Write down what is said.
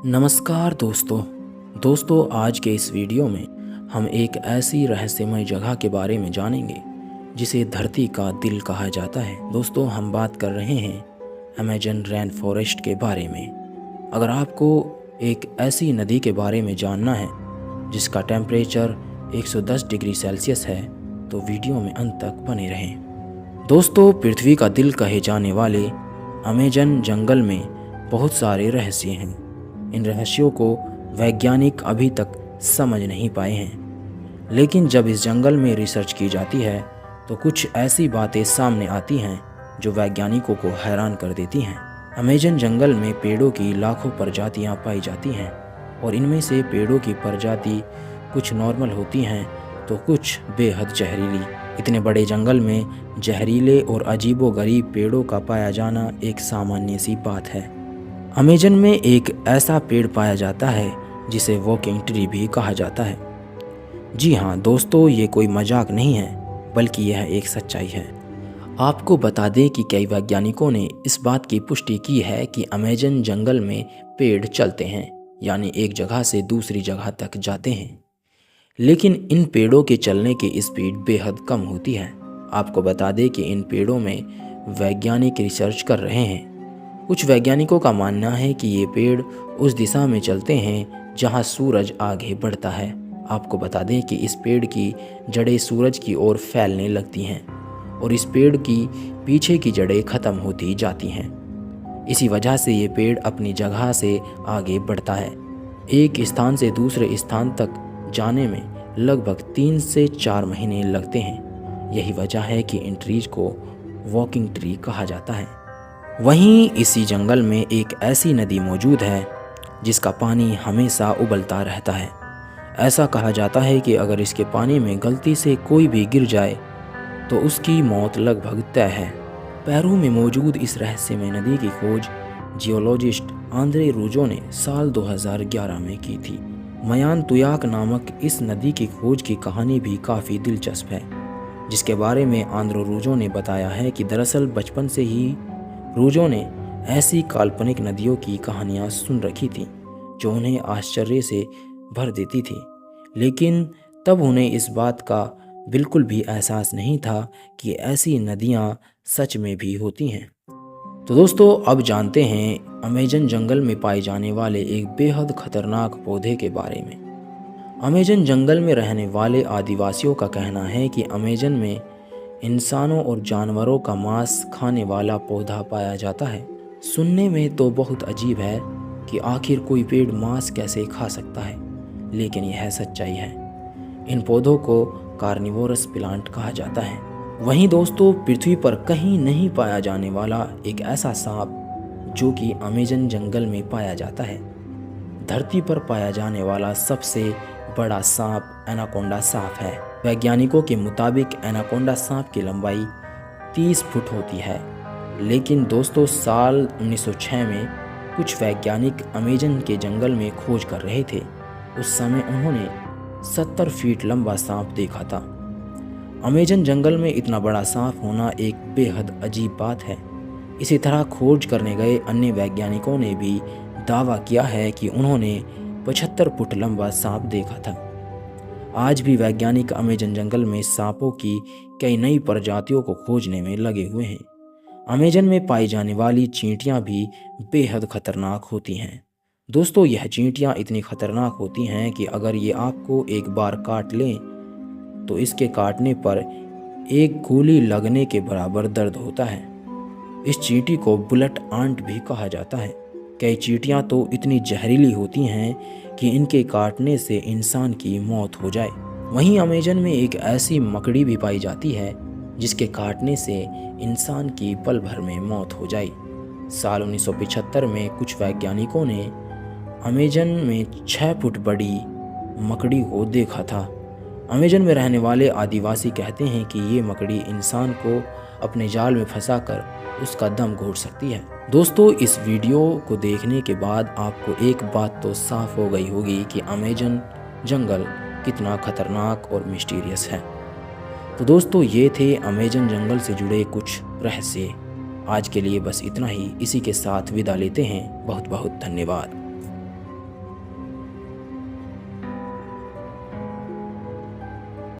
नमस्कार दोस्तों आज के इस वीडियो में हम एक ऐसी रहस्यमय जगह के बारे में जानेंगे जिसे धरती का दिल कहा जाता है। दोस्तों हम बात कर रहे हैं अमेजन रेन फॉरेस्ट के बारे में। अगर आपको एक ऐसी नदी के बारे में जानना है जिसका टेम्परेचर 110 डिग्री सेल्सियस है तो वीडियो में अंत तक बने रहें। दोस्तों पृथ्वी का दिल कहे जाने वाले अमेजन जंगल में बहुत सारे रहस्य हैं। इन रहस्यों को वैज्ञानिक अभी तक समझ नहीं पाए हैं, लेकिन जब इस जंगल में रिसर्च की जाती है तो कुछ ऐसी बातें सामने आती हैं जो वैज्ञानिकों को हैरान कर देती हैं। अमेजन जंगल में पेड़ों की लाखों प्रजातियां पाई जाती हैं और इनमें से पेड़ों की प्रजाति कुछ नॉर्मल होती हैं तो कुछ बेहद जहरीली। इतने बड़े जंगल में जहरीले और अजीबोगरीब पेड़ों का पाया जाना एक सामान्य सी बात है। अमेजन में एक ऐसा पेड़ पाया जाता है जिसे वॉकिंग ट्री भी कहा जाता है। जी हाँ दोस्तों, ये कोई मजाक नहीं है बल्कि यह एक सच्चाई है। आपको बता दें कि कई वैज्ञानिकों ने इस बात की पुष्टि की है कि अमेजन जंगल में पेड़ चलते हैं, यानी एक जगह से दूसरी जगह तक जाते हैं, लेकिन इन पेड़ों के चलने की स्पीड बेहद कम होती है। आपको बता दें कि इन पेड़ों में वैज्ञानिक रिसर्च कर रहे हैं। कुछ वैज्ञानिकों का मानना है कि ये पेड़ उस दिशा में चलते हैं जहां सूरज आगे बढ़ता है। आपको बता दें कि इस पेड़ की जड़ें सूरज की ओर फैलने लगती हैं और इस पेड़ की पीछे की जड़ें खत्म होती जाती हैं। इसी वजह से ये पेड़ अपनी जगह से आगे बढ़ता है। एक स्थान से दूसरे स्थान तक जाने में लगभग 3 से 4 महीने लगते हैं। यही वजह है कि इन ट्रीज को वॉकिंग ट्री कहा जाता है। वहीं इसी जंगल में एक ऐसी नदी मौजूद है जिसका पानी हमेशा उबलता रहता है। ऐसा कहा जाता है कि अगर इसके पानी में गलती से कोई भी गिर जाए तो उसकी मौत लगभग तय है। पेरू में मौजूद इस रहस्यमय नदी की खोज जियोलॉजिस्ट आंद्रे रूजो ने साल 2011 में की थी। मयान तुयाक नामक इस नदी की खोज की कहानी भी काफ़ी दिलचस्प है, जिसके बारे में आंद्रे रूजो ने बताया है कि दरअसल बचपन से ही रूजो ने ऐसी काल्पनिक नदियों की कहानियां सुन रखी थी जो उन्हें आश्चर्य से भर देती थी, लेकिन तब उन्हें इस बात का बिल्कुल भी एहसास नहीं था कि ऐसी नदियां सच में भी होती हैं। तो दोस्तों अब जानते हैं अमेजन जंगल में पाए जाने वाले एक बेहद खतरनाक पौधे के बारे में। अमेजन जंगल में रहने वाले आदिवासियों का कहना है कि अमेजन में इंसानों और जानवरों का मांस खाने वाला पौधा पाया जाता है। सुनने में तो बहुत अजीब है कि आखिर कोई पेड़ मांस कैसे खा सकता है, लेकिन यह सच्चाई है। इन पौधों को कार्निवोरस प्लांट कहा जाता है। वहीं दोस्तों पृथ्वी पर कहीं नहीं पाया जाने वाला एक ऐसा सांप जो कि अमेजन जंगल में पाया जाता है। धरती पर पाया जाने वाला सबसे बड़ा सांप एनाकोंडा सांप है। वैज्ञानिकों के मुताबिक एनाकोंडा सांप की लंबाई 30 फुट होती है, लेकिन दोस्तों साल 1906 में कुछ वैज्ञानिक अमेजन के जंगल में खोज कर रहे थे। उस समय उन्होंने 70 फीट लंबा सांप देखा था। अमेजन जंगल में इतना बड़ा सांप होना एक बेहद अजीब बात है। इसी तरह खोज करने गए अन्य वैज्ञानिकों ने भी दावा किया है कि उन्होंने 75 फुट लंबा सांप देखा था। आज भी वैज्ञानिक अमेजन जंगल में सांपों की कई नई प्रजातियों को खोजने में लगे हुए हैं। अमेजन में पाई जाने वाली चींटियां भी बेहद खतरनाक होती हैं। दोस्तों यह चींटियां इतनी खतरनाक होती हैं कि अगर ये आपको एक बार काट लें तो इसके काटने पर एक गोली लगने के बराबर दर्द होता है। इस चींटी को बुलेट आंट भी कहा जाता है। कई चींटियां तो इतनी जहरीली होती हैं कि इनके काटने से इंसान की मौत हो जाए। वहीं अमेजन में एक ऐसी मकड़ी भी पाई जाती है जिसके काटने से इंसान की पल भर में मौत हो जाए। साल 1975 में कुछ वैज्ञानिकों ने अमेजन में 6 फुट बड़ी मकड़ी को देखा था। अमेजन में रहने वाले आदिवासी कहते हैं कि ये मकड़ी इंसान को अपने जाल में फंसाकर उसका दम घोट सकती है। दोस्तों इस वीडियो को देखने के बाद आपको एक बात तो साफ हो गई होगी कि अमेजन जंगल कितना खतरनाक और मिस्टीरियस है। तो दोस्तों ये थे अमेजन जंगल से जुड़े कुछ रहस्य। आज के लिए बस इतना ही। इसी के साथ विदा लेते हैं। बहुत बहुत धन्यवाद।